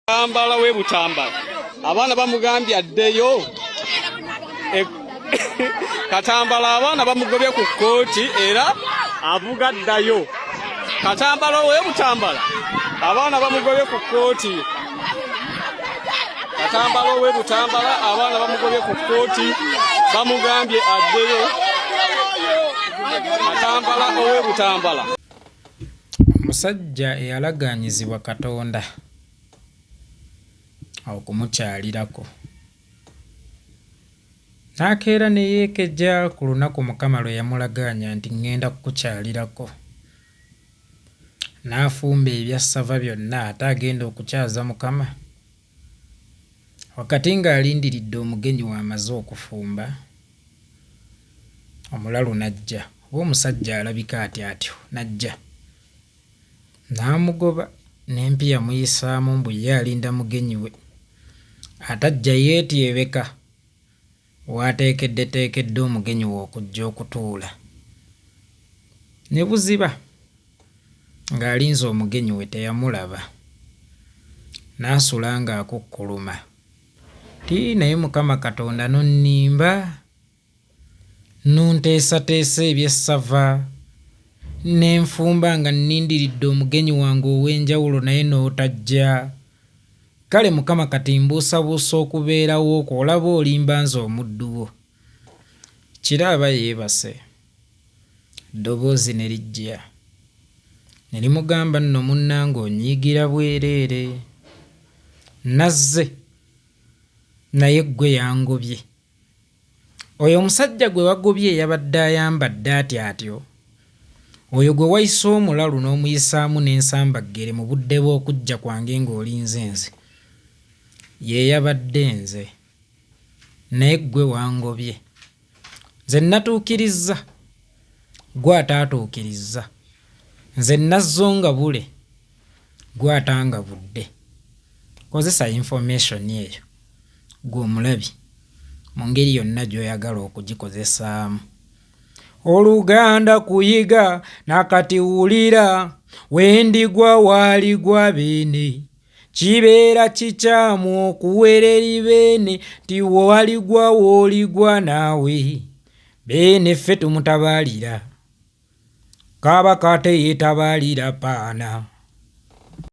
Katambala we Butambala abaana bamugambye addeyo Katambala abaana bamugobye ku kkooti era avuga ddayo. Katambala we Butambala abaana bamugobye ku kkooti. Katambala we Butambala abaana bamugobye ku kkooti bamugambye addeyo. Katambala we Butambala omusajja eyalagaanyizibwa Katonda okumukyalirako n'akeera ne yeekejja ku lunaku Mukama lwe yamulagaanya nti ŋŋenda kukukyalirako, n'afumba ebyassava byonna ate agenda okukyaza Mukama. Wakati ng'alindiridde omugenyi w'amaze okufumba, omulalu n'ajja oba omusajja alabika atyo n'ajja n'amugoba n'empi yamuyisaamu mbu ye alinda mugenyi we, atajja yeetyebeka waateekeddeteekedde omugenyi we okujja okutuula. Ne buziba ng'alinze omugenyi we teyamulaba, n'asula ng'akukkuluma ti naye Mukama Katonda nonnimba nunteesateesa ebyessava n'enfumba nga nnindiridde omugenyi wange ow'enjawulo naye n'otajja. Kale Mukama kati mbuusabuusa okubeerawo okwo, olaba olimba nze omuddu wo. Kiraaba yeebase, eddoboozi ne lijja ne limugamba nno munnange onyiigira bwereere, nazze naye ggwe yangobye. Oyo omusajja gwe wagobye yabadde ayambadde atyo, oyo gwe wayise omulalu n'omuyisaamu n'ensambaggere mu budde bw'okujja kwange ng'olinze nze, ye yabadde nze, naye ggwe wangobye. Nze natuukirizza, gwe ataatuukirizza. Nze nazzo nga bule, gwe atanga budde. Kozesa information eyo gwe omulabi mu ngeri yonna gy'oyagala okugikozesaamu. Oluganda kuyiga nakati wulira, wendigwa waaligwa beene, kibeera kikyamu okuwereri beene, ti waligwa wooligwa naawe, beene ffe tumutabaalira, Kabaka teyeetabaalira paana.